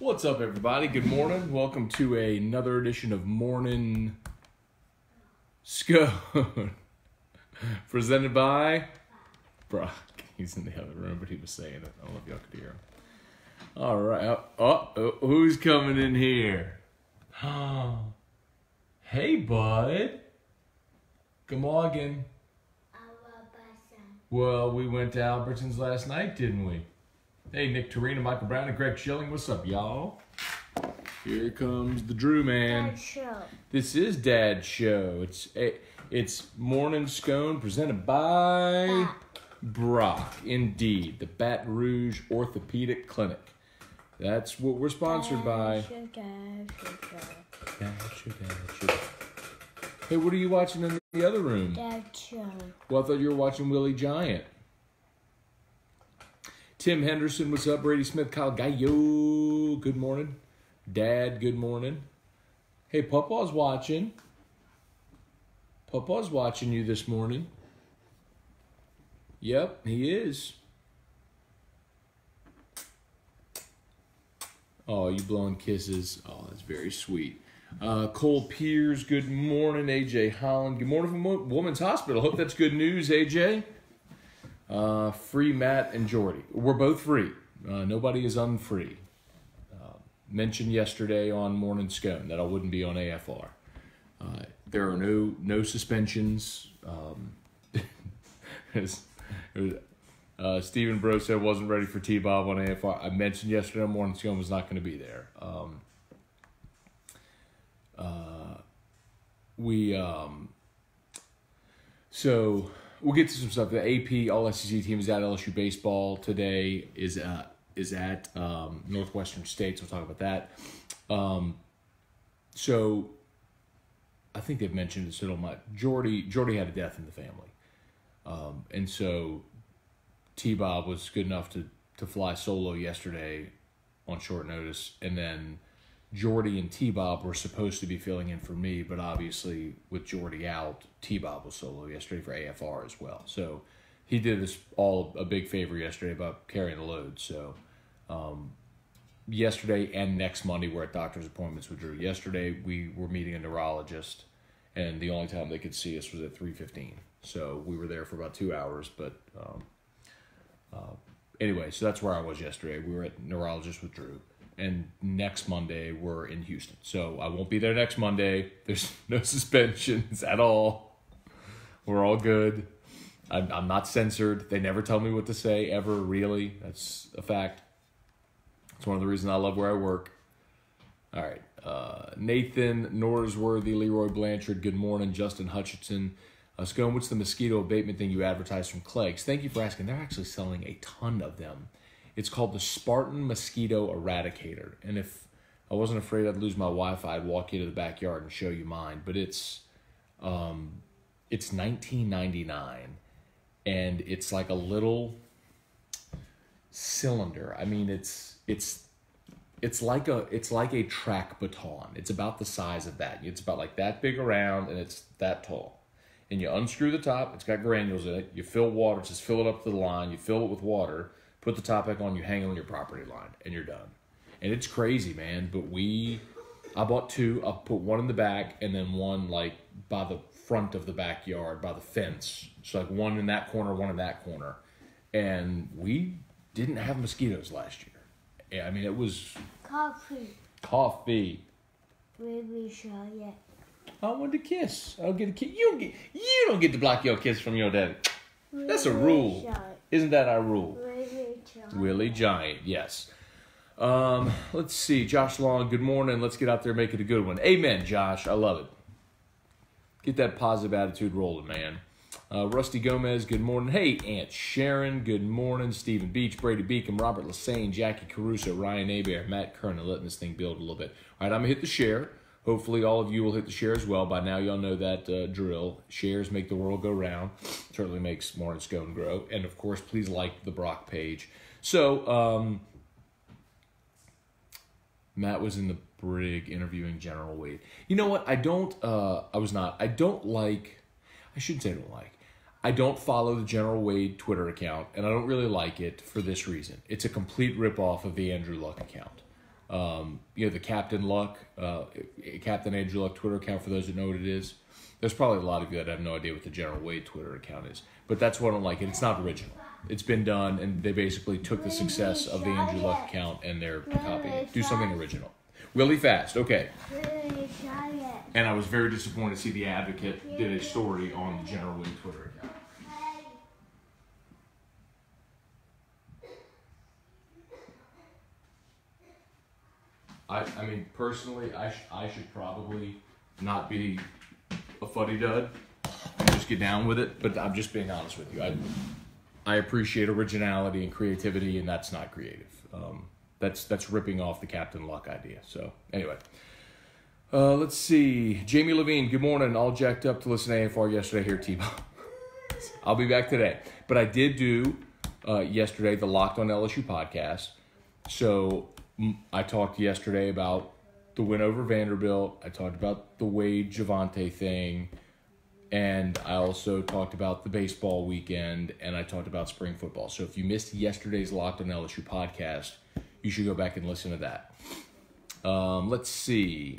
What's up, everybody? Good morning. Welcome to another edition of Morning Scone. Presented by Brock. He's in the other room, but he was saying it. I don't know if y'all could hear him. All right. Who's coming in here? Hey, bud. Good morning. Well, we went to Albertsons last night, didn't we? Hey, Nick Torino, Michael Brown, and Greg Schilling. What's up, y'all? Here comes the Drew man. Dad show. This is Dad's show. It's Morning Scone presented by Brock. Indeed, the Baton Rouge Orthopedic Clinic. That's what we're sponsored by. Dad show. Hey, what are you watching in the other room? Dad show. Well, I thought you were watching Willie Giant. Tim Henderson, what's up? Brady Smith, Kyle Gallo, good morning. Dad, good morning. Hey, Pawpaw's watching. Pawpaw's watching you this morning. Yep, he is. Oh, you blowing kisses. Oh, that's very sweet. Cole Piers, good morning. AJ Holland, good morning from Women's Hospital. Hope that's good news, AJ. Free Matt and Jordy. We're both free. Nobody is unfree. Mentioned yesterday on Morning Scone that I wouldn't be on AFR. There are no suspensions. Stephen Bro said wasn't ready for T-Bob on AFR. I mentioned yesterday on Morning Scone was not going to be there. So we'll get to some stuff. The AP All SEC team is at LSU baseball today. Is at Northwestern State. So we'll talk about that. So I think they've mentioned it. So don't mind. Jordy had a death in the family, and so T-Bob was good enough to fly solo yesterday on short notice, and then Jordy and T-Bob were supposed to be filling in for me, but obviously with Jordy out, T-Bob was solo yesterday for AFR as well. So he did us all a big favor yesterday about carrying the load. So yesterday and next Monday we're at doctor's appointments with Drew. Yesterday we were meeting a neurologist, and the only time they could see us was at 3:15. So we were there for about 2 hours, but anyway, so that's where I was yesterday. We were at neurologist with Drew. And next Monday, we're in Houston. So I won't be there next Monday. There's no suspensions at all. We're all good. I'm not censored. They never tell me what to say, ever, really. That's a fact. It's one of the reasons I love where I work. All right. Nathan Norsworthy, Leroy Blanchard, good morning. Justin Hutchinson. Scone, what's the mosquito abatement thing you advertised from Clegg's? Thank you for asking. They're actually selling a ton of them. It's called the Spartan Mosquito Eradicator. And if I wasn't afraid I'd lose my Wi-Fi, I'd walk you to the backyard and show you mine. But it's $19.99, and it's like a little cylinder. I mean, it's like a track baton. It's about the size of that. It's about like that big around, and it's that tall. And you unscrew the top. It's got granules in it. You fill water. Just fill it up to the line. You fill it with water. Put the top back on, you hang it on your property line, and you're done. And it's crazy, man. But I bought two. I put one in the back, and then one like by the front of the backyard, by the fence. So like one in that corner, one in that corner. And we didn't have mosquitoes last year. I mean, it was coffee. Baby show yet. I wanted to kiss. I'll get a kiss. You don't get to block your kiss from your daddy. That's a rule. Isn't that our rule? Willie Giant, yes. Let's see. Josh Long, good morning. Let's get out there and make it a good one. Amen, Josh. I love it. Get that positive attitude rolling, man. Rusty Gomez, good morning. Hey, Aunt Sharon, good morning. Stephen Beach, Brady Beacom, Robert Lassane, Jackie Caruso, Ryan Abear, Matt Kernan, letting this thing build a little bit. All right, I'm going to hit the share. Hopefully all of you will hit the share as well. By now y'all know that drill. Shares make the world go round. Certainly makes Morning Scone grow. And, of course, please like the Brock page. So, Matt was in the brig interviewing General Wade. You know what? I don't follow the General Wade Twitter account, and I don't really like it for this reason. It's a complete ripoff of the Andrew Luck account. The Captain Luck, Captain Andrew Luck Twitter account, for those that know what it is. There's probably a lot of you that have no idea what the General Wade Twitter account is. But that's what I don't like. It's not original. It's been done, and they basically took the success of the Andrew Luck account and they're copying it. Do something original. Willie Fast, okay. And I was very disappointed to see The Advocate did a story on the General Wade Twitter account. I mean, personally, I should probably not be a fuddy-dud and just get down with it, but I'm just being honest with you. I appreciate originality and creativity, and that's not creative. That's ripping off the Captain Luck idea. So, anyway. Let's see. Jamie Levine, good morning. All jacked up to listen to AFR yesterday here, T-Bob. I'll be back today. But I did do, yesterday, the Locked on LSU podcast. So, I talked yesterday about the win over Vanderbilt. I talked about the Wade Javante thing. And I also talked about the baseball weekend. And I talked about spring football. So if you missed yesterday's Locked on LSU podcast, you should go back and listen to that. Let's see.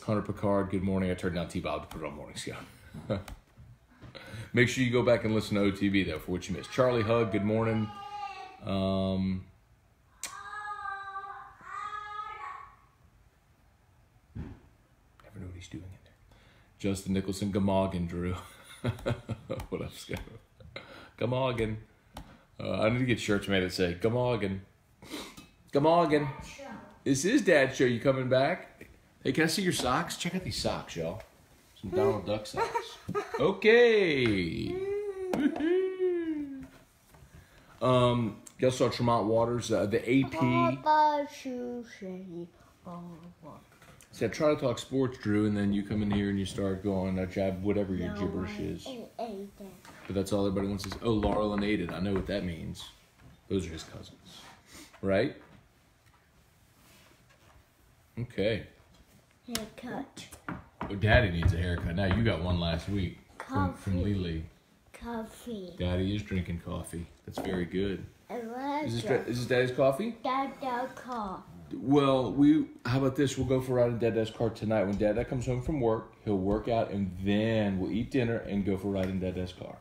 Hunter Picard, good morning. I turned down T-Bob to put it on Morning Scout. Make sure you go back and listen to OTB, though, for what you missed. Charlie Hug, good morning. Never know what he's doing in there. Justin Nicholson, Gamoggin, Drew. What up, Scott? Gamoggin. I need to get shirts made that say, Gamoggin. Gamoggin. This is Dad's show. You coming back? Hey, can I see your socks? Check out these socks, y'all. Some Donald Duck socks. Okay. Y'all saw Tremont Waters, the AP. Said, try to talk sports, Drew, and then you come in here and you start going, whatever your gibberish is. But that's all everybody wants to say. Oh, Laurel and Aiden. I know what that means. Those are his cousins. Right? Okay. Haircut. Oh, Daddy needs a haircut. Now, you got one last week from Lily. Coffee. Daddy is drinking coffee. That's very good. Is Is this Daddy's coffee? Dada car. Well, how about this? We'll go for a ride in Dada's car tonight. When Dada comes home from work, he'll work out, and then we'll eat dinner and go for a ride in Dada's car.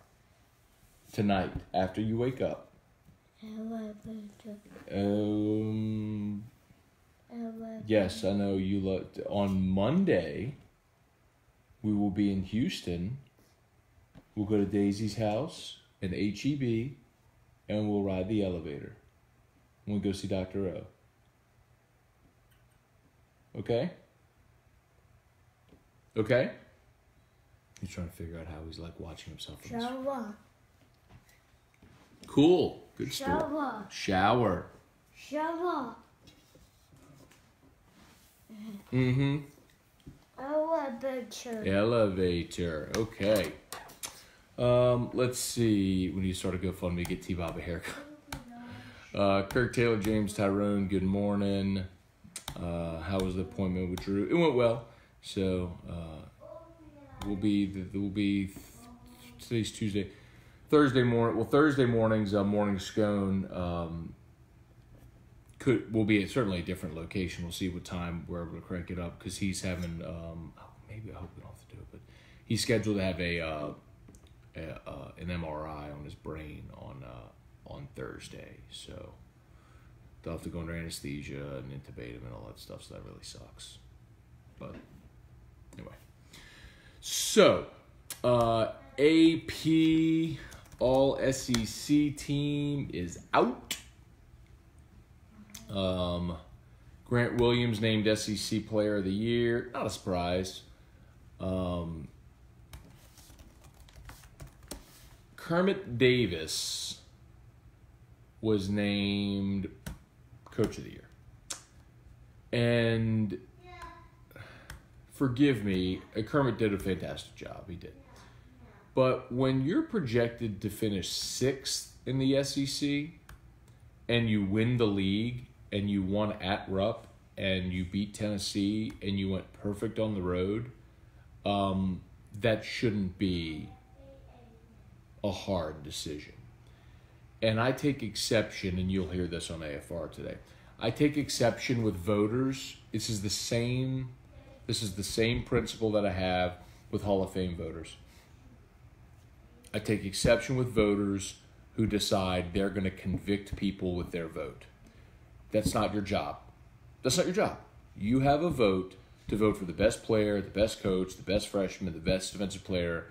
Tonight, after you wake up. Yes, I know you looked. On Monday, we will be in Houston. We'll go to Daisy's house and HEB, and we'll ride the elevator. We'll go see Dr. O. Okay? Okay? He's trying to figure out how he's like watching himself. Shower. Cool. Good story. Shower. Shower. Mm-hmm. Elevator. Okay. Let's see. When you start a GoFundMe, get T-Bob a haircut. Kirk Taylor, James Tyrone, good morning. How was the appointment with Drew? It went well. So, today's Tuesday. Thursday morning. Well, Thursday morning's morning scone. Will be certainly a different location. We'll see what time we're able to crank it up because he's having. Maybe I hope we don't have to do it, but he's scheduled to have an MRI on his brain on Thursday. So they'll have to go under anesthesia and intubate him and all that stuff. So that really sucks. But anyway, so AP All SEC team is out. Grant Williams named SEC Player of the Year. Not a surprise. Kermit Davis was named Coach of the Year. And forgive me, Kermit did a fantastic job. He did. But when you're projected to finish 6th in the SEC and you win the league and you won at Rupp and you beat Tennessee and you went perfect on the road, that shouldn't be a hard decision. and I take exception, and you'll hear this on AFR today. I take exception with voters. This is the same principle that I have with Hall of Fame voters. I take exception with voters who decide they're going to convict people with their vote. That's not your job. That's not your job. You have a vote to vote for the best player, the best coach, the best freshman, the best defensive player.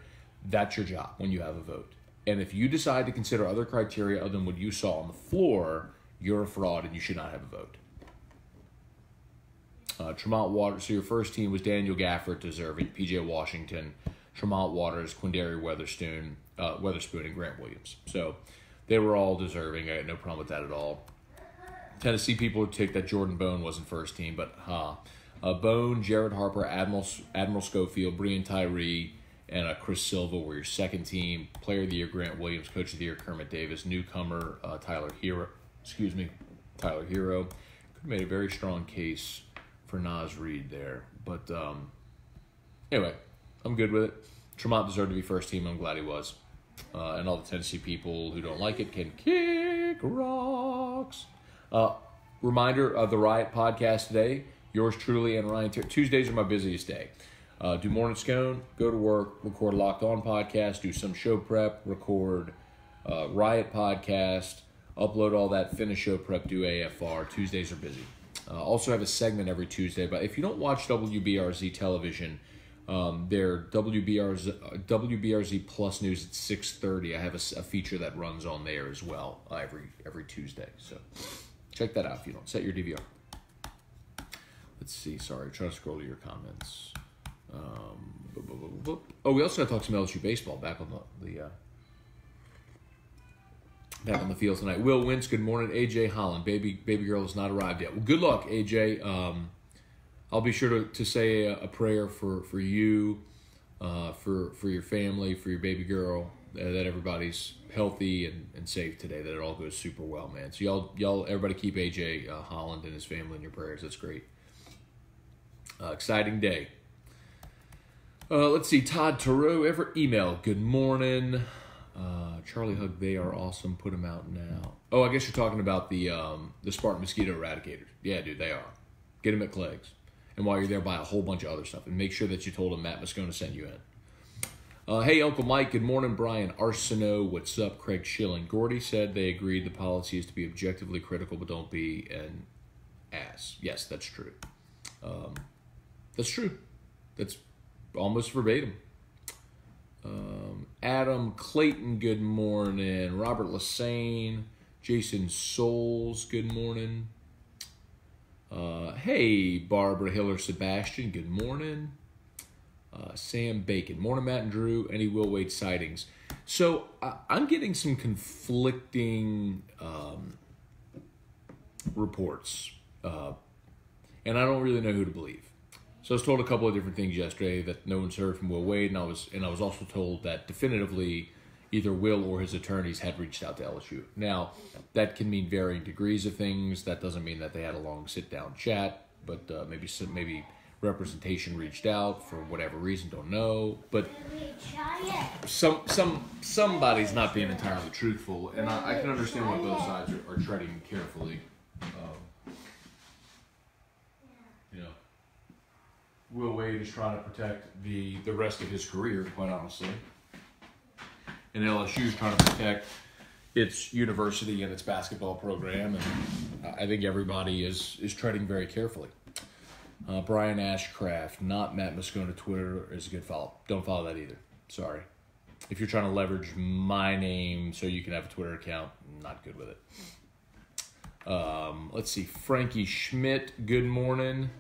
That's your job when you have a vote. And if you decide to consider other criteria other than what you saw on the floor, you're a fraud and you should not have a vote. Tremont Waters, so your first team was Daniel Gafford, deserving, P.J. Washington, Tremont Waters, Quindary Weatherspoon, and Grant Williams. So they were all deserving. I had no problem with that at all. Tennessee people would take that Jordan Bone wasn't first team, but Bone, Jared Harper, Admiral Schofield, Brian Tyree, and Chris Silva were your second team. Player of the Year, Grant Williams. Coach of the Year, Kermit Davis. Newcomer, Tyler Hero. Could have made a very strong case for Naz Reid there. But anyway, I'm good with it. Tremont deserved to be first team. I'm glad he was. And all the Tennessee people who don't like it can kick rocks. Reminder of the Riot podcast today. Yours truly and Ryan. Tuesdays are my busiest day. Do morning Scone, go to work, record Locked On podcast, do some show prep, record Riot podcast, upload all that, finish show prep, do AFR. Tuesdays are busy. Also have a segment every Tuesday, but if you don't watch WBRZ television, their WBRZ Plus News at 6:30. I have a feature that runs on there as well every Tuesday. So check that out if you don't. Set your DVR. Let's see. Sorry, trying to scroll to your comments. We also got to talk some LSU baseball back on the field tonight. Will Wentz, good morning. AJ Holland, baby girl has not arrived yet. Well, good luck, AJ. I'll be sure to say a prayer for you, for your family, for your baby girl, that everybody's healthy and safe today, that it all goes super well, man. So y'all everybody keep AJ Holland and his family in your prayers. That's great. Exciting day. Let's see. Todd Thoreau, ever email. Good morning. Charlie Hug, they are awesome. Put them out now. Oh, I guess you're talking about the Spartan Mosquito Eradicators. Yeah, dude, they are. Get them at Clegg's. And while you're there, buy a whole bunch of other stuff. And make sure that you told them Matt Moscone sent you in. Hey, Uncle Mike. Good morning, Brian Arsenault. What's up, Craig Schilling? Gordy said they agreed the policy is to be objectively critical, but don't be an ass. Yes, that's true. That's true. That's almost verbatim. Adam Clayton, good morning. Robert Lassane. Jason Souls, good morning. Hey, Barbara Hiller Sebastian, good morning. Sam Bacon, morning, Matt and Drew. Any Will Wade sightings? So I'm getting some conflicting reports, and I don't really know who to believe. So I was told a couple of different things yesterday, that no one's heard from Will Wade, and I was also told that definitively either Will or his attorneys had reached out to LSU. Now, that can mean varying degrees of things. That doesn't mean that they had a long sit-down chat, but maybe representation reached out for whatever reason, don't know. But somebody's not being entirely truthful, and I can understand why both sides are treading carefully. Will Wade is trying to protect the rest of his career, quite honestly. And LSU is trying to protect its university and its basketball program, and I think everybody is treading very carefully. Brian Ashcraft, not Matt Moscone, Twitter is a good follow. Don't follow that either. Sorry. If you're trying to leverage my name so you can have a Twitter account, not good with it. Let's see. Frankie Schmidt, good morning.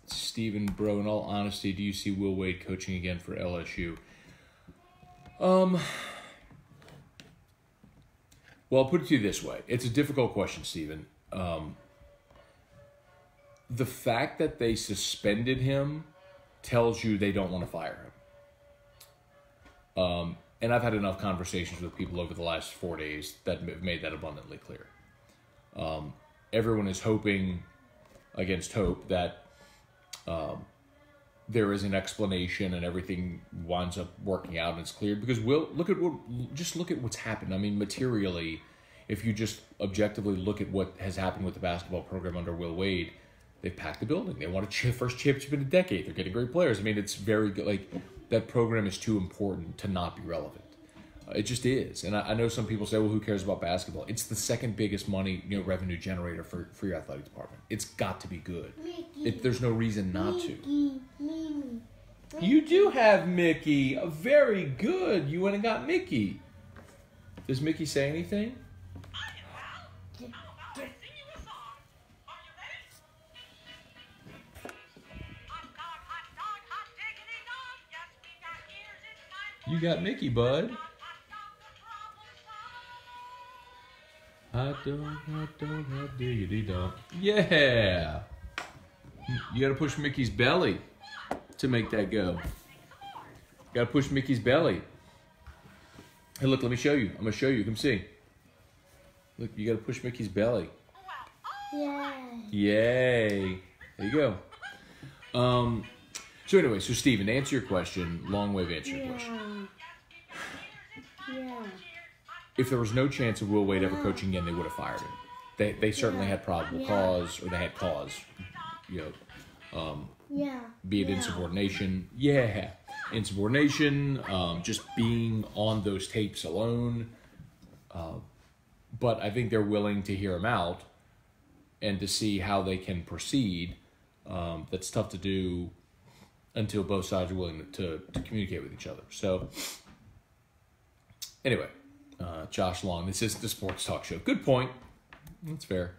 Stephen, bro, in all honesty, do you see Will Wade coaching again for LSU? Well, I'll put it to you this way. It's a difficult question, Stephen. The fact that they suspended him tells you they don't want to fire him. And I've had enough conversations with people over the last 4 days that have made that abundantly clear. Everyone is hoping against hope that there is an explanation and everything winds up working out and it's cleared. Because look at what's happened. I mean, materially, if you just objectively look at what has happened with the basketball program under Will Wade, they've packed the building. They won a first championship in a decade. They're getting great players. I mean, it's very good. Like, that program is too important to not be relevant. It just is. And I know some people say, well, who cares about basketball? It's the second biggest money, revenue generator for your athletic department. It's got to be good. There's no reason not to. You do have Mickey. Very good. You went and got Mickey. Does Mickey say anything? You got Mickey, bud. Hot dog, diggity dog. Yeah. You gotta push Mickey's belly to make that go. Gotta push Mickey's belly. Hey, look, let me show you. I'm gonna show you. Come see. Look, you gotta push Mickey's belly. Yay. Yay. There you go. So anyway, Steven, to answer your question, long way of answering your question. Yeah. If there was no chance of Will Wade ever coaching again, they would have fired him. They certainly had probable cause, or they had cause, be it insubordination. Yeah. Insubordination, just being on those tapes alone. But I think they're willing to hear him out and to see how they can proceed. That's tough to do until both sides are willing to communicate with each other. So, anyway, Josh Long, this is the sports talk show. Good point. That's fair.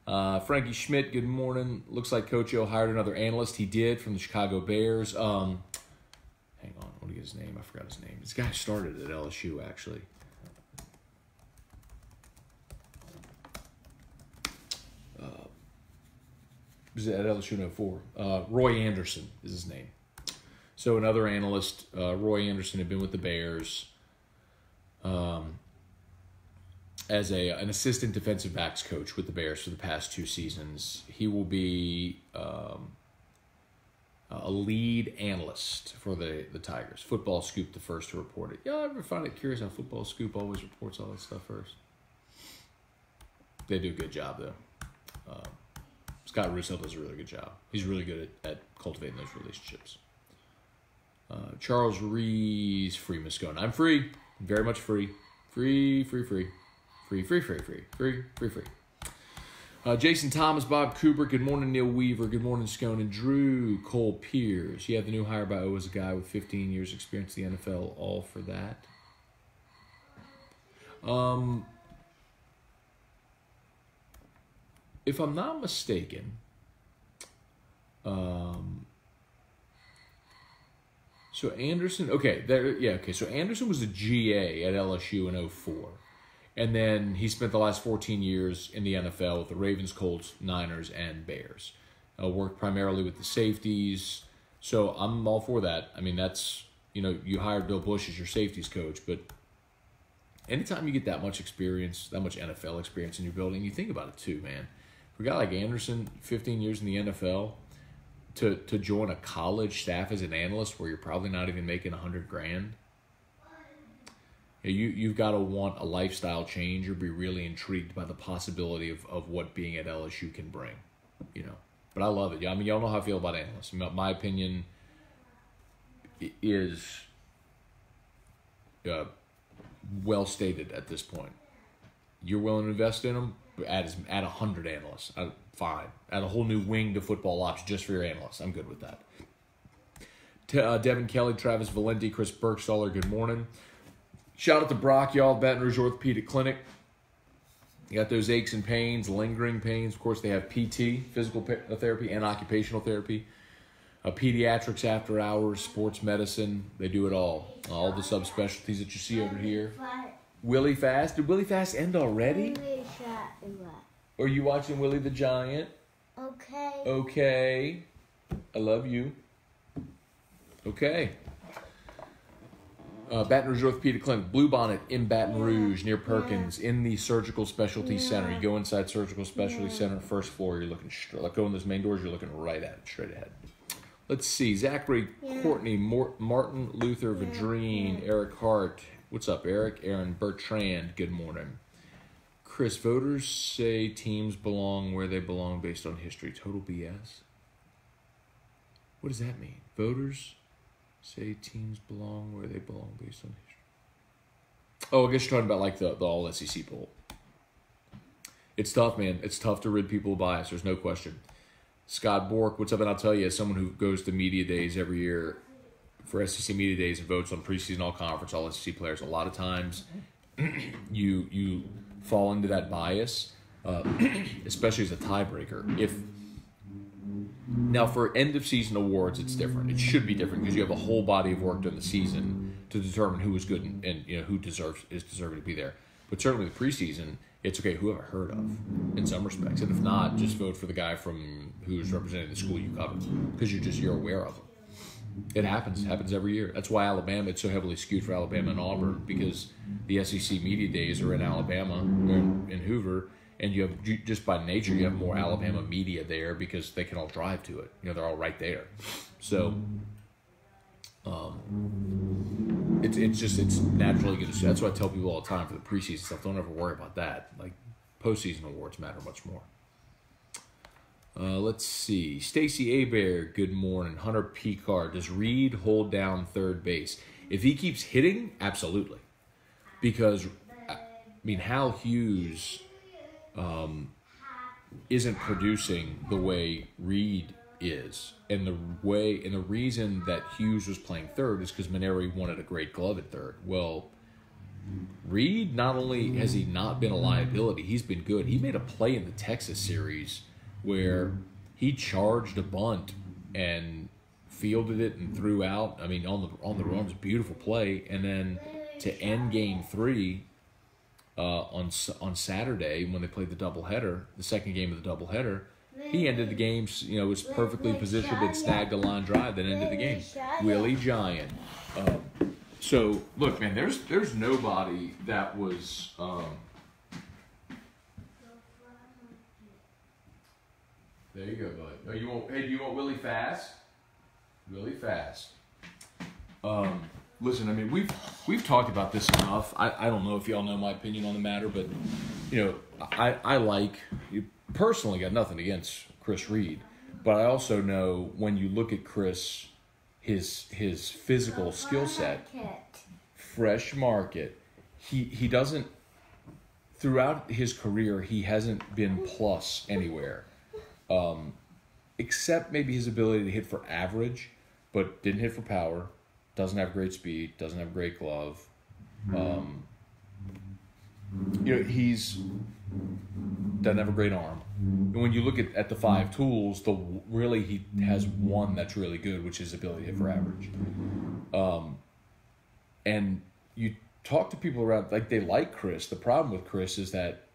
Frankie Schmidt, good morning. Looks like Coach O hired another analyst. He did, from the Chicago Bears. Hang on, what do you get his name? I forgot his name. This guy started at LSU, actually. Was at LSU in 04. Roy Anderson is his name. So another analyst, Roy Anderson, had been with the Bears as an assistant defensive backs coach with the Bears for the past 2 seasons. He will be a lead analyst for the Tigers. Football Scoop, the first to report it. Y'all ever find it curious how Football Scoop always reports all that stuff first? They do a good job, though. Scott Russo does a really good job. He's really good at cultivating those relationships. Charles Rees, free Miss Scone. I'm free. Very much free. Free. Jason Thomas, Bob Kubrick. Good morning, Neil Weaver. Good morning, Scone and Drew. Cole Pierce. Yeah, the new hire by O is a guy with 15 years experience in the NFL. All for that. If I'm not mistaken, so Anderson, so Anderson was a GA at LSU in 04. And then he spent the last 14 years in the NFL with the Ravens, Colts, Niners, and Bears. Worked primarily with the safeties. So I'm all for that. I mean, that's, you hired Bill Bush as your safeties coach, but anytime you get that much experience, that much NFL experience in your building, you think about it too, man. For a guy like Anderson, 15 years in the NFL, to join a college staff as an analyst where you're probably not even making $100,000, you've got to want a lifestyle change or be really intrigued by the possibility of what being at LSU can bring, But I love it. I mean, y'all know how I feel about analysts. My opinion is well stated at this point. You're willing to invest in them? Add 100 analysts. Fine. Add a whole new wing to football ops just for your analysts. I'm good with that. Devin Kelly, Travis Valenti, Chris Burkstaller, good morning. Shout out to Brock, y'all, Baton Rouge Orthopedic Clinic. You got those aches and pains, lingering pains. Of course, they have PT, physical therapy, and occupational therapy. Pediatrics after hours, sports medicine. They do it all. All the subspecialties that you see over here. Willie Fast. Did Willie Fast end already? Or are you watching Willie the Giant? Okay. I love you. Okay. Baton Rouge Orthopedic Clinic, Bluebonnet in Baton Rouge, near Perkins, in the Surgical Specialty Center. You go inside Surgical Specialty Center, first floor, you're looking straight. Like, go in those main doors, you're looking right at it, straight ahead. Let's see. Zachary, Courtney, Martin Luther, Vadrine, Eric Hart. What's up, Eric? Aaron Bertrand, good morning. Chris, voters say teams belong where they belong based on history. Total BS. What does that mean? Voters say teams belong where they belong based on history. Oh, I guess you're talking about like the all SEC poll. It's tough, man. It's tough to rid people of bias. There's no question. Scott Bork, what's up? And I'll tell you, as someone who goes to media days every year for SEC media days and votes on preseason all-conference, all SEC players, a lot of times you fall into that bias, especially as a tiebreaker. Now, for end-of-season awards, it's different. It should be different because you have a whole body of work during the season to determine who is good and who is deserving to be there. But certainly the preseason, it's okay, who have I heard of in some respects? And if not, just vote for the guy from who's representing the school you cover because you're aware of him. It happens every year. That's why Alabama, it's so heavily skewed for Alabama and Auburn because the SEC media days are in Alabama, in Hoover, and you have, just by nature, you have more Alabama media there because they can all drive to it. They're all right there. So it's naturally good to see. That's what I tell people all the time for the preseason stuff. Don't ever worry about that. Like, postseason awards matter much more. Let's see. Stacy Abear, good morning. Hunter Picard, does Reed hold down third base? If he keeps hitting, absolutely. Because, Hal Hughes isn't producing the way Reed is. And the reason that Hughes was playing third is because Maneri wanted a great glove at third. Well, Reed, not only has he not been a liability, he's been good. He made a play in the Texas series where he charged a bunt and fielded it and threw out. On the run, it was a beautiful play. And then to end Game 3 on Saturday when they played the doubleheader, the second game of the doubleheader, he ended the game. Was perfectly positioned and snagged a line drive that ended the game. Willie Giant. So look, man, there's nobody that was. There you go, bud. Do you want Willie Fast? Willie Fast. Listen, we've talked about this enough. I don't know if y'all know my opinion on the matter, but I like, personally got nothing against Chris Reed, but I also know when you look at Chris, his physical skill set, fresh market, he doesn't, throughout his career, he hasn't been plus anywhere. Except maybe his ability to hit for average, but didn't hit for power, doesn't have great speed, doesn't have great glove. He's doesn't have a great arm. And when you look at the five tools, he has one that's really good, which is ability to hit for average. And you talk to people around, like, they like Chris. The problem with Chris is that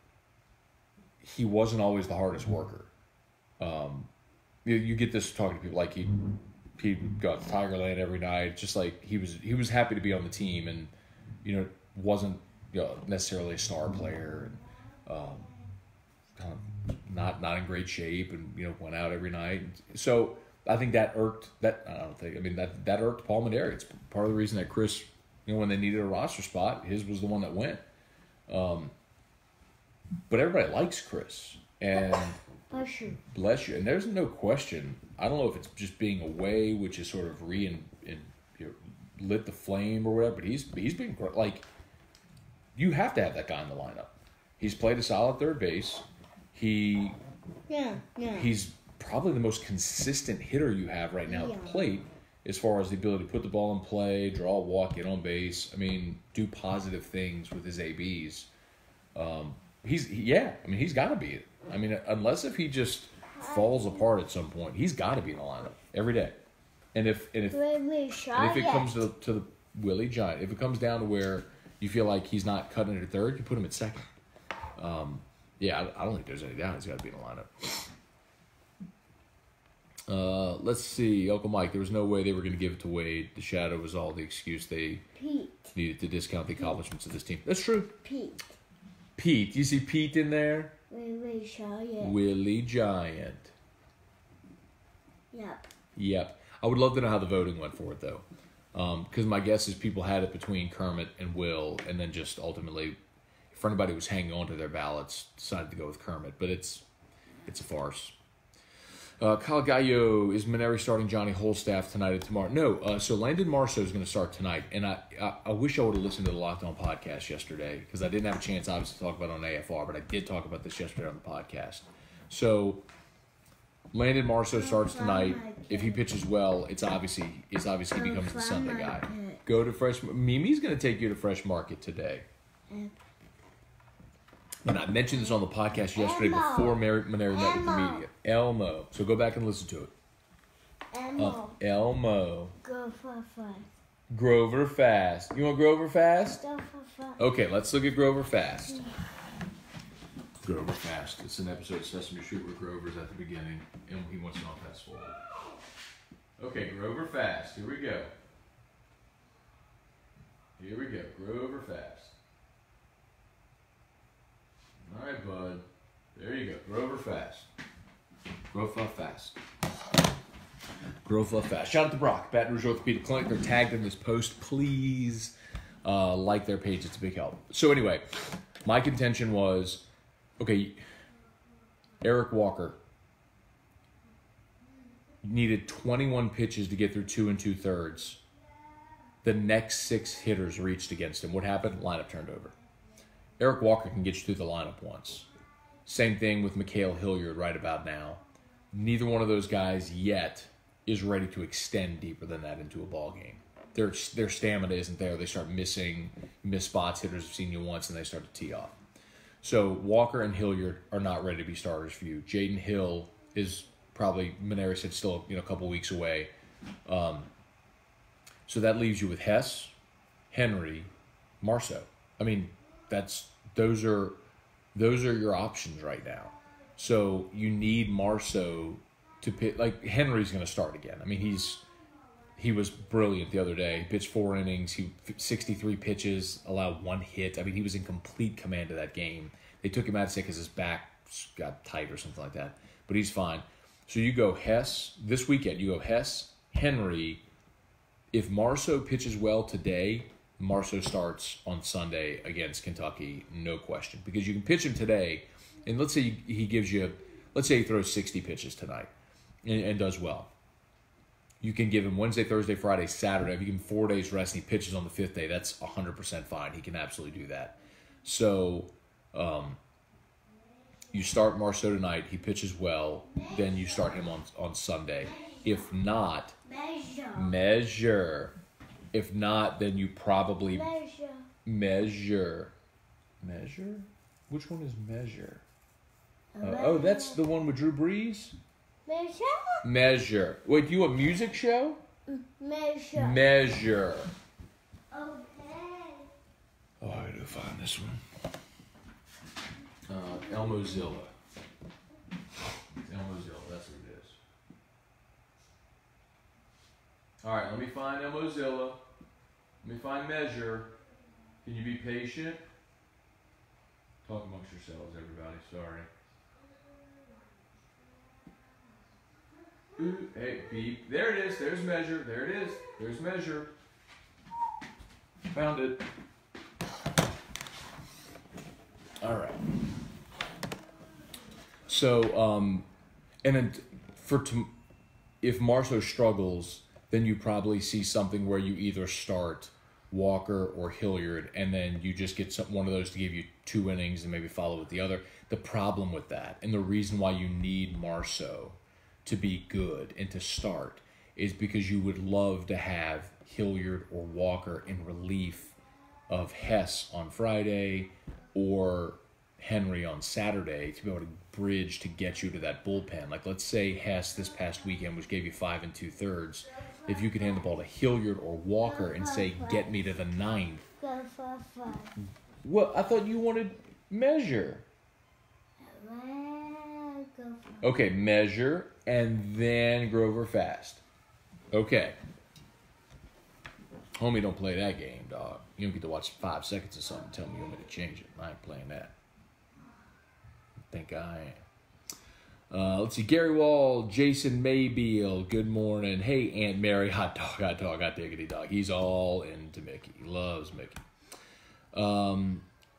he wasn't always the hardest worker. You get this talking to people, like he'd go to Tigerland every night, just like he was happy to be on the team, and wasn't necessarily a star player, and kind of not in great shape, and went out every night. So I think that irked that irked Paul Maneri. It's part of the reason that Chris, when they needed a roster spot, his was the one that went. But everybody likes Chris, and bless you. And there's no question. I don't know if it's just being away, which is sort of lit the flame or whatever. But he's been great. Like, you have to have that guy in the lineup. He's played a solid third base. He's probably the most consistent hitter you have right now at the plate, as far as the ability to put the ball in play, draw a walk, get on base. Do positive things with his ABs. He's got to be it. Unless if he just falls apart at some point, he's got to be in the lineup every day. And if it comes to the Willie Giant, if it comes down to where you feel like he's not cutting it at third, you put him at second. I don't think there's any doubt he's got to be in the lineup. Let's see, Uncle Mike. There was no way they were going to give it to Wade. The shadow was all the excuse they needed to discount the accomplishments of this team. That's true. Pete. You see Pete in there? Willie Giant. Yep. I would love to know how the voting went for it, though. Because my guess is people had it between Kermit and Will, and then just ultimately, for anybody who was hanging on to their ballots, decided to go with Kermit. But it's a farce. Kyle Gallo, is Maneri starting Johnny Holstaff tonight and tomorrow? No. So Landon Marceau is going to start tonight. And I wish I would have listened to the Locked On podcast yesterday, because I didn't have a chance, obviously, to talk about it on AFR, but I did talk about this yesterday on the podcast. So Landon Marceau starts tonight. If he pitches well, it's obviously he becomes the Sunday guy. Go to Fresh. Mimi's going to take you to Fresh Market today. And I mentioned this on the podcast yesterday before Maneri met with the media. Elmo. So go back and listen to it. Elmo. Grover Fast. You want Grover Fast? Okay, let's look at Grover Fast. Grover Fast. It's an episode of Sesame Street where Grover's at the beginning and he wants to know fast forward. Okay, Grover Fast. Here we go. Grover Fast. All right, bud. There you go. Grover Fast. Grover Fast. Grover Fast. Shout out to Brock, Baton Rouge Orthopedic Clinic. They're tagged in this post. Please like their page. It's a big help. So anyway, my contention was, okay, Eric Walker needed 21 pitches to get through 2 2/3. The next 6 hitters reached against him. What happened? Lineup turned over. Eric Walker can get you through the lineup once. Same thing with Mikhail Hilliard right about now. Neither one of those guys yet is ready to extend deeper than that into a ball game. Their stamina isn't there. They start miss spots. Hitters have seen you once, and they start to tee off. So Walker and Hilliard are not ready to be starters for you. Jaden Hill is probably, Maneri said, still a couple weeks away. So that leaves you with Hess, Henry, Marceau. I mean, those are your options right now. So you need Marceau to pitch. Like, Henry's going to start again. I mean, he was brilliant the other day. He pitched 4 innings, 63 pitches, allowed 1 hit. I mean, he was in complete command of that game. They took him out because his back got tight or something like that, but he's fine. So you go Hess this weekend. You go Hess, Henry. If Marceau pitches well today, Marceau starts on Sunday against Kentucky, no question. Because you can pitch him today, and let's say he throws 60 pitches tonight and does well. You can give him Wednesday, Thursday, Friday, Saturday. If you give him 4 days rest and he pitches on the 5th day, that's 100% fine. He can absolutely do that. So you start Marceau tonight. He pitches well. Then you start him on Sunday. If not, measure. If not, then you probably measure. Measure? Which one is measure? That's the one with Drew Brees? Measure. Wait, do you want a music show? Measure. Okay. Oh, I gotta find this one. Elmozilla. Elmozilla, that's what it is. Alright, let me find Elmozilla. Let me find measure. Can you be patient? Talk amongst yourselves, everybody. Sorry. Ooh, hey, beep. There it is. There's measure. There it is. There's measure. Found it. All right. So, and then if Marceau struggles, then you probably see something where you either start Walker or Hilliard, and then you just get one of those to give you 2 innings and maybe follow with the other. The problem with that, and the reason why you need Marceau to be good and to start, is because you would love to have Hilliard or Walker in relief of Hess on Friday or Henry on Saturday to be able to bridge to get you to that bullpen. Like, let's say Hess this past weekend, which gave you 5 2/3. If you could hand the ball to Hilliard or Walker and say, get me to the 9th. Well, I thought you wanted measure. Okay, measure and then Grover Fast. Okay. Homie, don't play that game, dog. You don't get to watch 5 seconds of something and tell me you want me to change it. I ain't playing that. I think I Let's see. Gary Wall, Jason Maybeal, good morning. Hey, Aunt Mary, hot dog, hot diggity dog. He's all into Mickey. He loves Mickey.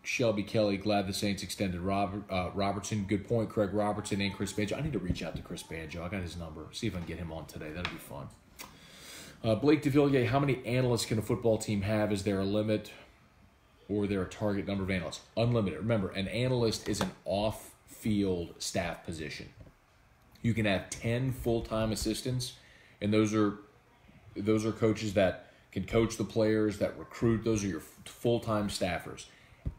Shelby Kelly, glad the Saints extended Robertson. Good point, Craig Robertson and Chris Banjo. I need to reach out to Chris Banjo. I got his number. See if I can get him on today. That'll be fun. Blake DeVilliers, how many analysts can a football team have? Is there a limit or is there a target number of analysts? Unlimited. Remember, an analyst is an off-field staff position. You can have 10 full-time assistants, and those are coaches that can coach the players, that recruit. Those are your full-time staffers.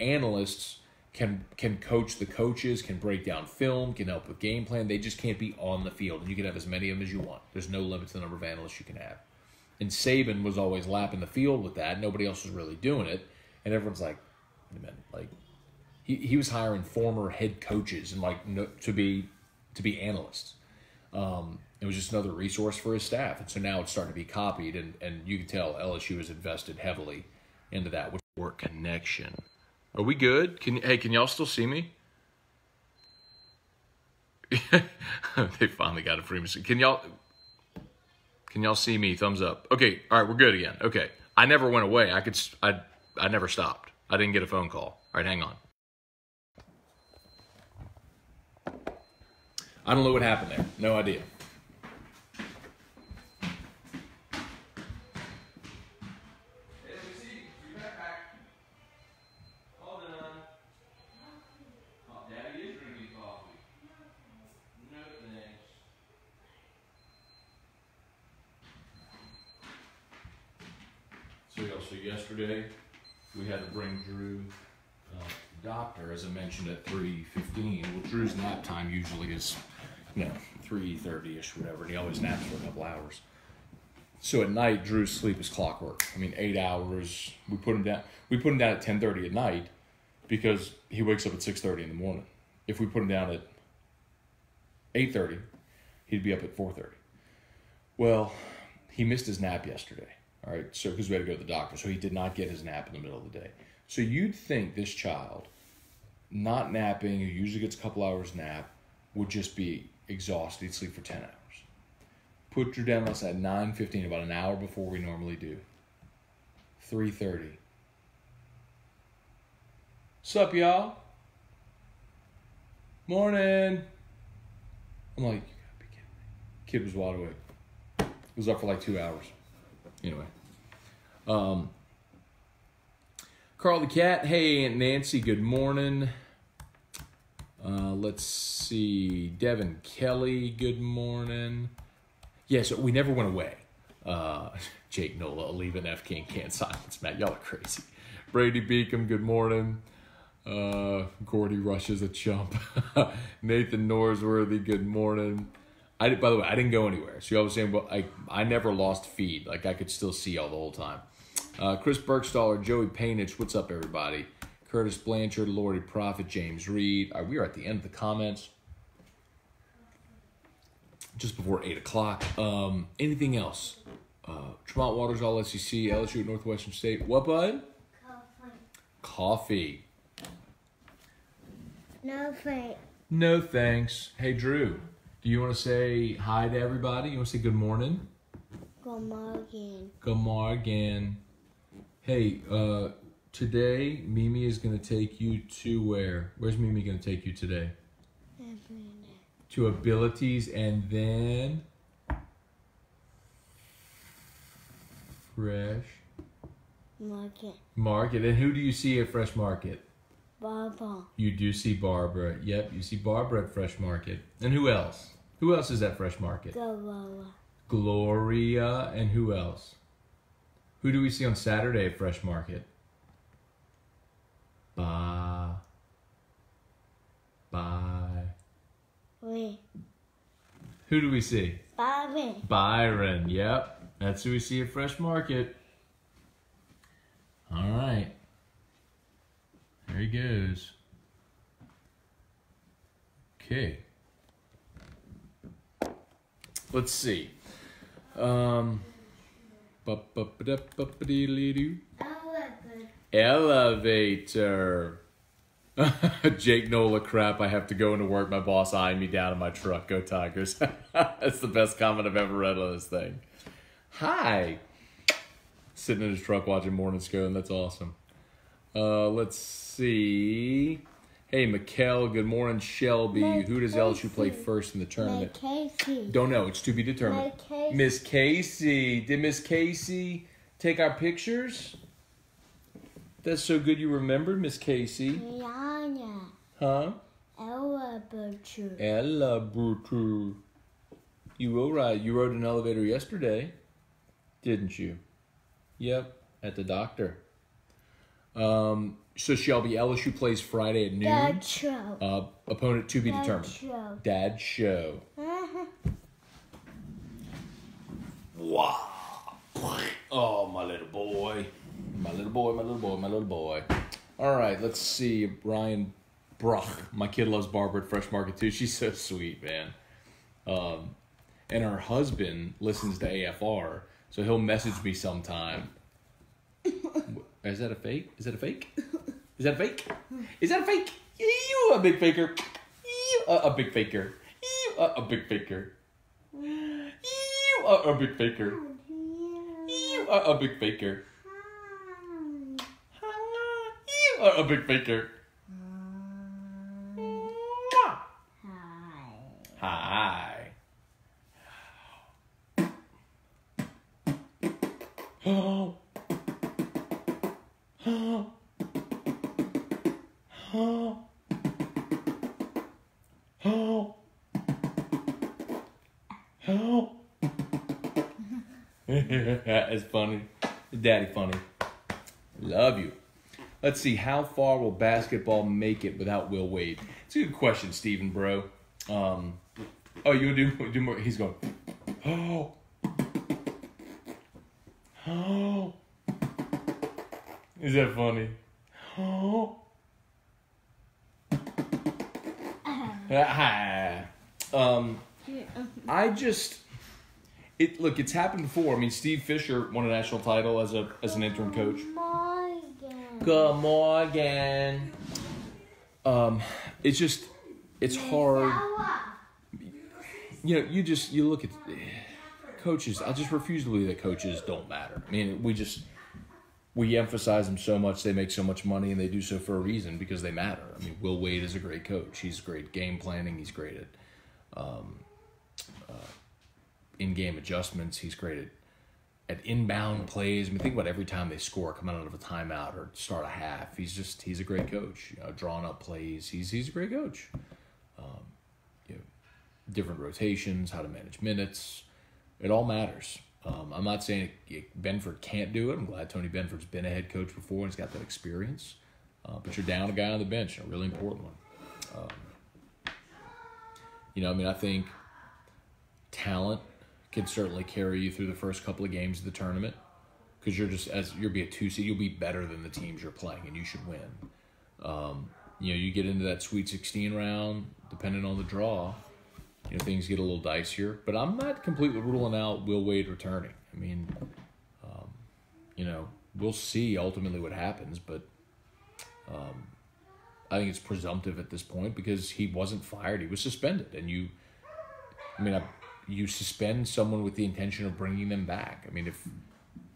Analysts can coach the coaches, can break down film, can help with game plan. They just can't be on the field, and you can have as many of them as you want. There's no limit to the number of analysts you can have. And Saban was always lapping the field with that. Nobody else was really doing it, and everyone's like, wait a minute, like he was hiring former head coaches and to be analysts. It was just another resource for his staff, and so now it's starting to be copied, and you can tell LSU has invested heavily into that. Work connection. Are we good? Can y'all still see me? They finally got a free machine. Can y'all see me? Thumbs up. Okay. All right, we're good again. Okay. I never went away. I never stopped. I didn't get a phone call. All right, hang on. I don't know what happened there. No idea. So yesterday, we had to bring Drew to the doctor, as I mentioned, at 3:15. Well, Drew's nap time usually is, 3:30-ish, whatever, and he always naps for a couple hours. So at night, Drew's sleep is clockwork. 8 hours. We put him down at 10:30 at night because he wakes up at 6:30 in the morning. If we put him down at 8:30, he'd be up at 4:30. Well, he missed his nap yesterday. All right, so because we had to go to the doctor, so he did not get his nap in the middle of the day. So you'd think this child, not napping, who usually gets a couple hours nap, would just be exhausted. He'd sleep for 10 hours. Put Drew down at 9:15, about an hour before we normally do. 3:30. Sup, y'all? Morning. I'm like, you gotta be kidding me. Kid was wide awake. Was up for like 2 hours. Anyway. Carl the Cat, hey, Aunt Nancy, good morning. Let's see. Devin Kelly, good morning. Yeah, so we never went away. Jake Nola, leave an F King, can't silence Matt. Y'all are crazy. Brady Beacom, good morning. Gordy Rush is a chump. Nathan Norsworthy, good morning. By the way, I didn't go anywhere. So I was saying, well, I never lost feed. Like, I could still see y'all the whole time. Chris Bergstaller, Joey Painich, what's up, everybody? Curtis Blanchard, Lordy Prophet, James Reed. We are at the end of the comments. Just before 8 o'clock. Anything else? Tremont Waters, all SEC, LSU at Northwestern State. What, bud? Coffee. No thanks. No thanks. Hey, Drew. Do you want to say hi to everybody? You want to say good morning? Good morning. Good morning. Hey, today Mimi is going to take you to where? Where's Mimi going to take you today? To Abilities and then Fresh Market. And who do you see at Fresh Market? Barbara. You do see Barbara. Yep, you see Barbara at Fresh Market. And who else? Who else is at Fresh Market? Gloria. And who else? Who do we see on Saturday at Fresh Market? Bye. Wait. Who do we see? Byron. Byron. Yep. That's who we see at Fresh Market. All right. There he goes. Okay. Let's see. Elevator. Jake Nola, crap, I have to go into work. My boss eyeing me down in my truck. Go Tigers. That's the best comment I've ever read on this thing. Hi. Sitting in his truck watching Morning Scone. That's awesome. Let's see. Hey, Mikkel. Good morning, Shelby. Who does LSU play first in the tournament? Casey. Don't know. It's to be determined. Miss Casey. Did Miss Casey take our pictures? That's so good you remembered, Miss Casey. Yana. Huh? Ella Butcher. Ella Butcher. You will ride. You rode an elevator yesterday, didn't you? Yep, at the doctor. So Shelby, LSU plays Friday at noon. Dad show. Opponent to be Dad determined. show. Dad show. Wow. Oh, my little boy. My little boy, my little boy, my little boy. All right, let's see. Brian Bruch. My kid loves Barbara at Fresh Market too. She's so sweet, man. And her husband listens to AFR, so he'll message me sometime. Is that a fake? Is that a fake? Is that a fake? Is that a fake? You a big faker. You a big faker. You a big faker. You a big faker. You a big faker. You are a big faker. Hi. Oh. Oh. Oh. Oh. Oh. It's funny. Daddy funny. Love you. Let's see, how far will basketball make it without Will Wade? It's a good question, Steven, bro. Oh, you do more. He's going, oh. Oh. Is that funny? Oh. It's happened before. I mean, Steve Fisher won a national title as an interim coach. Good morning. It's hard. You look at coaches. I just refuse to believe that coaches don't matter. I mean, we emphasize them so much. They make so much money, and they do so for a reason because they matter. I mean, Will Wade is a great coach. He's great game planning. He's great at in-game adjustments. He's great at inbound plays. I mean, think about every time they score coming out of a timeout or start a half. He's a great coach. Drawing up plays. He's a great coach. Different rotations, how to manage minutes. It all matters. I'm not saying Benford can't do it. I'm glad Tony Benford's been a head coach before and he's got that experience. But you're down a guy on the bench, a really important one. I think talent can certainly carry you through the first couple of games of the tournament because you'll be a 2 seed, you'll be better than the teams you're playing, and you should win. You get into that Sweet 16 round, depending on the draw, things get a little dicier. But I'm not completely ruling out Will Wade returning. I mean, we'll see ultimately what happens, but I think it's presumptive at this point because he wasn't fired; he was suspended, and you suspend someone with the intention of bringing them back. I mean,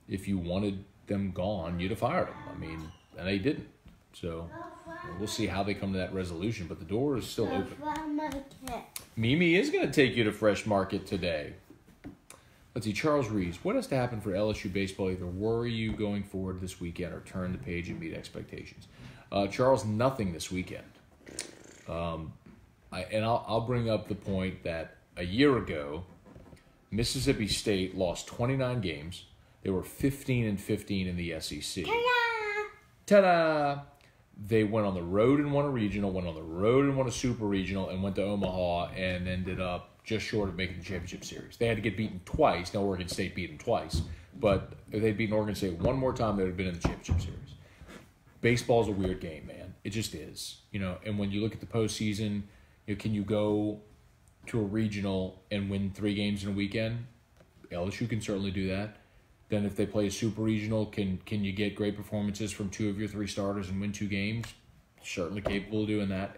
if you wanted them gone, you'd have fired them. I mean, and they didn't. So we'll see how they come to that resolution, but the door is still open. Mimi is going to take you to Fresh Market today. Let's see, Charles Reeves. What has to happen for LSU baseball either worry you going forward this weekend or turn the page and meet expectations? Charles, nothing this weekend. I'll bring up the point that a year ago, Mississippi State lost 29 games. They were 15-15 in the SEC. Ta-da! Ta-da! They went on the road and won a regional, went on the road and won a super regional, and went to Omaha and ended up just short of making the championship series. They had to get beaten twice. Now Oregon State beat them twice. But if they'd beaten Oregon State one more time, they would have been in the championship series. Baseball's a weird game, man. It just is. And when you look at the postseason, can you go to a regional and win 3 games in a weekend? LSU can certainly do that. Then if they play a super regional, can you get great performances from 2 of your 3 starters and win 2 games? certainly capable of doing that.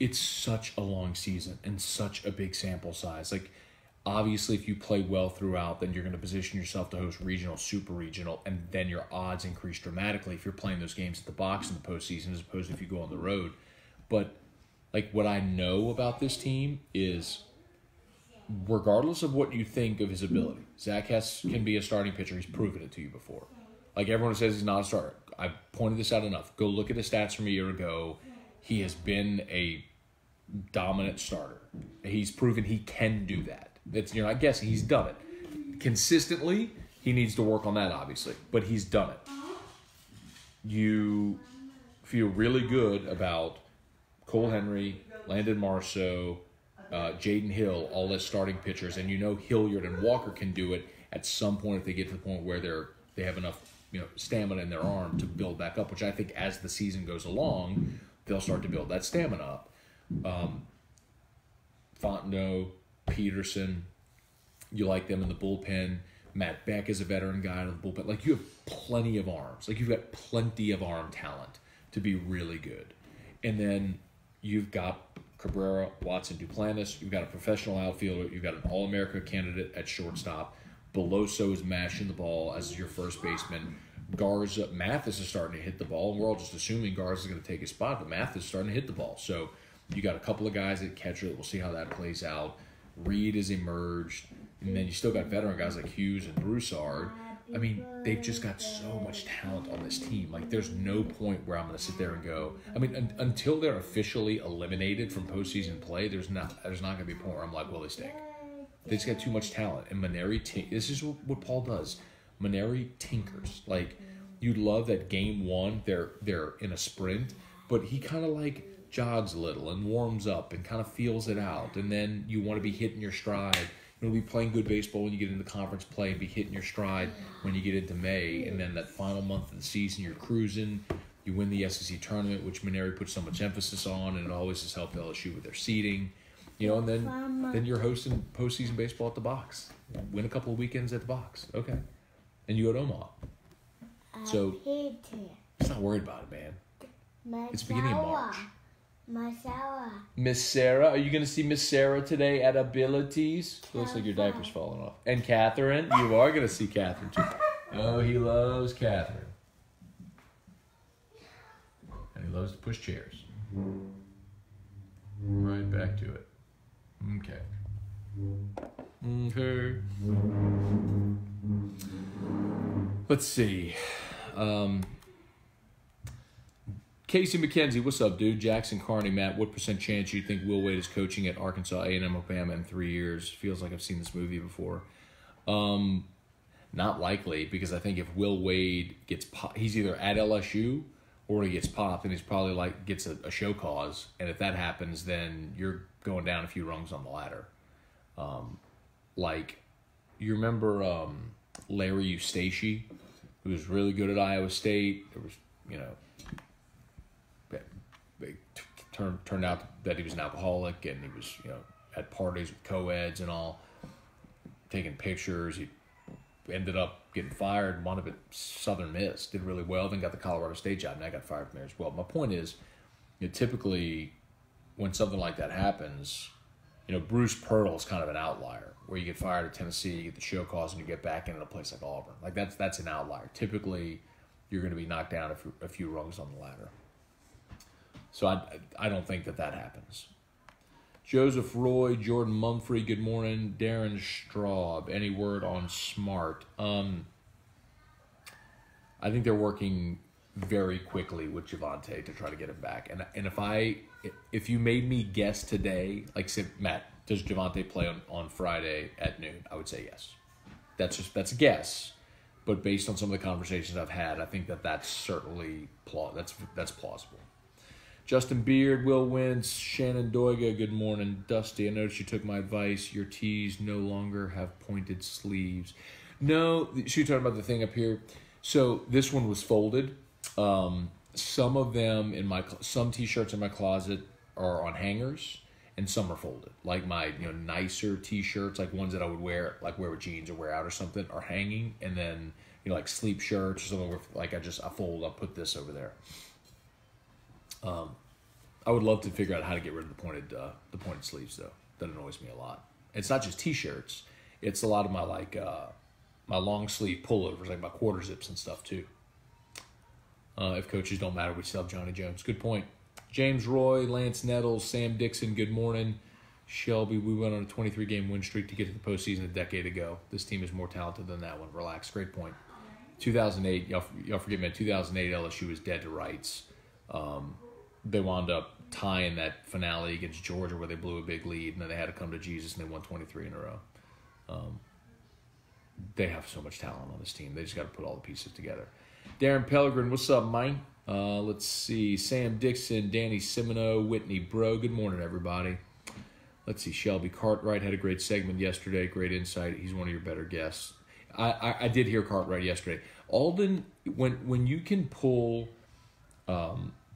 It's such a long season and such a big sample size. Like, obviously, if you play well throughout, then you're going to position yourself to host regional, super regional, and then your odds increase dramatically if you're playing those games at the box in the postseason as opposed to if you go on the road. But, like, what I know about this team is, regardless of what you think of his ability, Zach can be a starting pitcher. He's proven it to you before. Like, everyone says he's not a starter. I've pointed this out enough. Go look at his stats from a year ago. He has been a dominant starter. He's proven he can do that. You're not guessing. He's done it. Consistently, he needs to work on that, obviously. But he's done it. You feel really good about Cole Henry, Landon Marceau, Jaden Hill, all as starting pitchers, and you know Hilliard and Walker can do it at some point if they get to the point where they have enough stamina in their arm to build back up, which I think as the season goes along, they'll start to build that stamina up. Fontenot, Peterson, you like them in the bullpen. Matt Beck is a veteran guy in the bullpen. Like, you have plenty of arms. Like, you've got plenty of arm talent to be really good. And then you've got Cabrera, Watson, Duplantis. You've got a professional outfielder. You've got an All-America candidate at shortstop. Beloso is mashing the ball as your first baseman. Garza, Mathis is starting to hit the ball. And we're all just assuming Garza is going to take his spot, but Mathis is starting to hit the ball. So you got a couple of guys at catcher that we'll see how that plays out. Reed has emerged. And then you still got veteran guys like Hughes and Broussard. I mean, they've just got so much talent on this team. Like, there's no point where I'm going to sit there and go. I mean, until they're officially eliminated from postseason play, there's not going to be a point where I'm like, well, they stink. They just got too much talent. And Maneri, this is what Paul does. Maneri tinkers. Like, you'd love that game one, they're in a sprint, but he kind of like jogs a little and warms up and kind of feels it out. And then you want to be hitting your stride. You want to be playing good baseball when you get into conference play and be hitting your stride when you get into May. And then that final month of the season, you're cruising. You win the SEC tournament, which Maneri puts so much emphasis on, and it always has helped LSU with their seeding. And then you're hosting postseason baseball at the box. Win a couple of weekends at the box. Okay. And you go to Omaha. So, just not worried about it, man. It's beginning of March. Miss Sarah. Are you going to see Miss Sarah today at Abilities? It looks like your diaper's falling off. And Catherine. You are going to see Catherine, too. Oh, he loves Catherine. And he loves to push chairs. Right back to it. Okay. Let's see. Casey McKenzie, what's up, dude? Jackson Carney, Matt, what % chance you think Will Wade is coaching at Arkansas, A&M, Alabama in 3 years? Feels like I've seen this movie before. Not likely, because I think if Will Wade gets he's either at LSU or he gets popped, and he's probably gets a show cause. And if that happens, then you're going down a few rungs on the ladder. You remember Larry Eustace, who was really good at Iowa State. It was, turned out that he was an alcoholic, and he was, at parties with co-eds and all, taking pictures. He ended up getting fired, wound up at Southern Miss, did really well, then got the Colorado State job, and I got fired from there as well. My point is, typically when something like that happens, Bruce Pearl is kind of an outlier, where you get fired at Tennessee, you get the show cause, and you get back into a place like Auburn. Like, that's an outlier. Typically, you're going to be knocked down a few rungs on the ladder. So I don't think that happens. Joseph Roy, Jordan Mumfrey, good morning. Darren Straub, any word on Smart? I think they're working very quickly with Javonte to try to get him back. And if you made me guess today, like, say, Matt, does Javonte play on Friday at noon? I would say yes. That's a guess. But based on some of the conversations I've had, I think that's certainly that's plausible. Justin Beard, Will Wentz, Shannon Doiga, good morning. Dusty, I noticed you took my advice. Your tees no longer have pointed sleeves. No, she's talking about the thing up here. So this one was folded. Some of them some T-shirts in my closet are on hangers, and some are folded. Like my nicer T-shirts, like ones that I would wear with jeans or wear out or something, are hanging, and then like sleep shirts or something where like I fold. I'll put this over there. I would love to figure out how to get rid of the pointed sleeves though. That annoys me a lot. It's not just T-shirts. It's a lot of my my long sleeve pullovers, like my quarter zips and stuff too. If coaches don't matter, we still have Johnny Jones. Good point. James Roy, Lance Nettles, Sam Dixon, good morning. Shelby, we went on a 23-game win streak to get to the postseason a decade ago. This team is more talented than that one. Relax. Great point. 2008, y'all forget me, 2008 LSU was dead to rights. They wound up tying that finale against Georgia where they blew a big lead, and then they had to come to Jesus, and they won 23 in a row. They have so much talent on this team. They just got to put all the pieces together. Darren Pellegrin, what's up, Mike? Let's see. Sam Dixon, Danny Simino, Whitney Bro. Good morning, everybody. Let's see. Shelby Cartwright had a great segment yesterday. Great insight. He's one of your better guests. I did hear Cartwright yesterday. Alden, when you can pull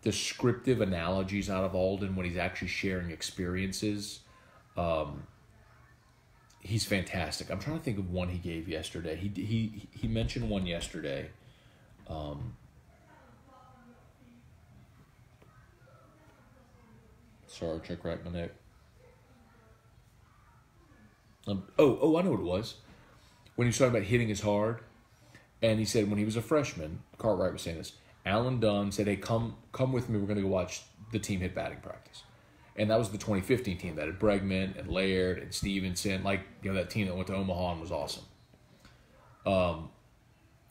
descriptive analogies out of Alden when he's actually sharing experiences, he's fantastic. I'm trying to think of one he gave yesterday. He mentioned one yesterday. Sorry, check right my neck. I know what it was. When he was talking about hitting is hard, and he said when he was a freshman, Cartwright was saying this, Alan Dunn said, hey, come with me, we're going to go watch the team hit batting practice. And that was the 2015 team that had Bregman and Laird and Stevenson, that team that went to Omaha and was awesome.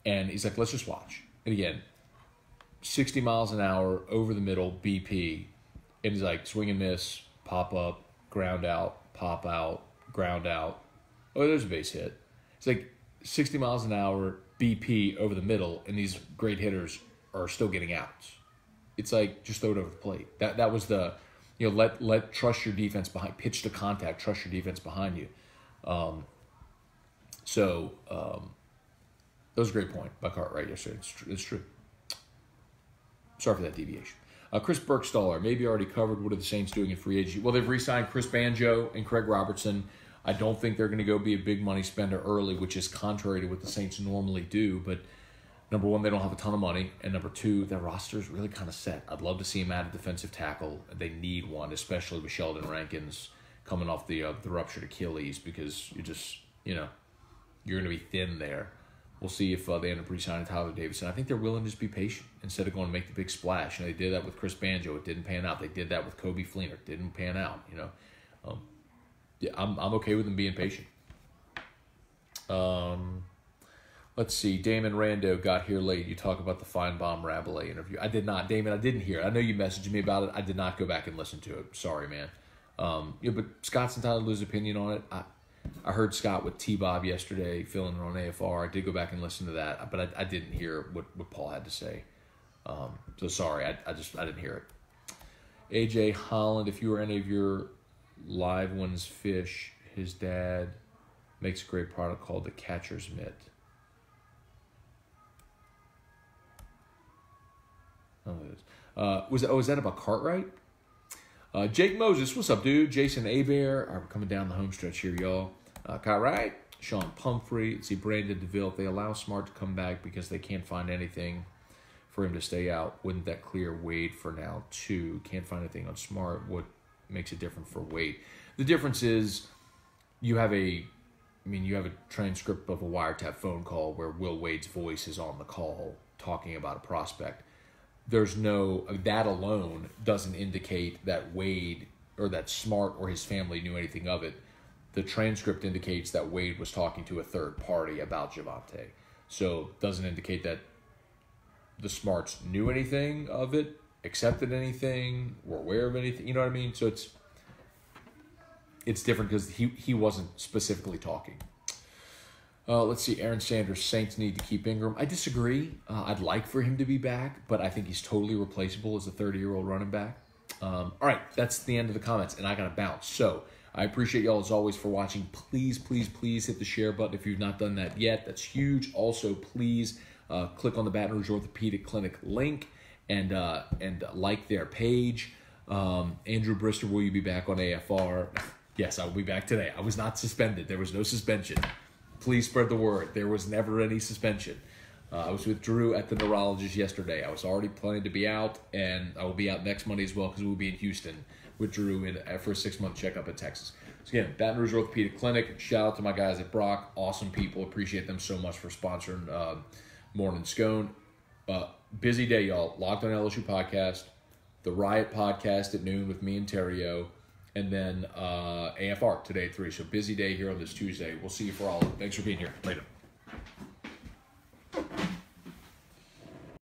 And he's like, let's just watch. And again, 60 miles an hour over the middle, BP. And he's like, swing and miss, pop up, ground out, pop out, ground out. Oh, there's a base hit. It's like 60 miles an hour, BP over the middle, and these great hitters are still getting outs. It's like, just throw it over the plate. That was the, trust your defense behind, pitch to contact, trust your defense behind you. That was a great point by Cartwright yesterday. It's true. Sorry for that deviation. Chris Burkstaller, maybe already covered. What are the Saints doing in free agency? Well, they've re-signed Chris Banjo and Craig Robertson. I don't think they're going to go be a big money spender early, which is contrary to what the Saints normally do. But number one, they don't have a ton of money. And number two, their roster is really kind of set. I'd love to see them add a defensive tackle. They need one, especially with Sheldon Rankins coming off the ruptured Achilles, because you're going to be thin there. We'll see if they end up re-signing Tyler Davidson. I think they're willing to just be patient instead of going to make the big splash. They did that with Chris Banjo. It didn't pan out. They did that with Kobe Fleener. It didn't pan out. I'm okay with them being patient. Let's see. Damon Rando got here late. You talk about the Feinbaum Rabelais interview. I did not. Damon, I didn't hear it. I know you messaged me about it. I did not go back and listen to it. Sorry, man. But Scott's entitled to his opinion on it. I heard Scott with T-Bob yesterday, filling in on AFR. I did go back and listen to that, but I didn't hear what Paul had to say. So sorry, I didn't hear it. AJ Holland, if you or any of your live ones fish, his dad makes a great product called the Catcher's Mitt. Was that about Cartwright? Jake Moses, what's up, dude? Jason Abear, we're coming down the home stretch here, y'all. Cartwright, Sean Pumphrey, let's see, Brandon DeVille. If they allow Smart to come back because they can't find anything for him to stay out, wouldn't that clear Wade for now, too? Can't find anything on Smart. What makes it different for Wade? The difference is you have a transcript of a wiretap phone call where Will Wade's voice is on the call talking about a prospect. That alone doesn't indicate that Wade or that Smart or his family knew anything of it. The transcript indicates that Wade was talking to a third party about Javonte. So it doesn't indicate that the Smarts knew anything of it, accepted anything, were aware of anything. You know what I mean? So it's different because he wasn't specifically talking. Let's see, Aaron Sanders, Saints need to keep Ingram. I disagree. I'd like for him to be back, but I think he's totally replaceable as a 30-year-old running back. All right, that's the end of the comments, and I got to bounce. So I appreciate y'all, as always, for watching. Please, please, please hit the share button if you've not done that yet. That's huge. Also, please click on the Baton Rouge Orthopedic Clinic link and like their page. Andrew Brister, will you be back on AFR? Yes, I will be back today. I was not suspended. There was no suspension. Please spread the word. There was never any suspension. I was with Drew at the neurologist yesterday. I was already planning to be out, and I will be out next Monday as well because we'll be in Houston with Drew for a 6-month checkup in Texas. So again, Baton Rouge Orthopedic Clinic. Shout out to my guys at Brock. Awesome people. Appreciate them so much for sponsoring Morning Scone. Busy day, y'all. Locked on LSU podcast, the Riot podcast at noon with me and Terrio, and then AFR today at 3. So busy day here on this Tuesday. We'll see you for all. Thanks for being here. Later.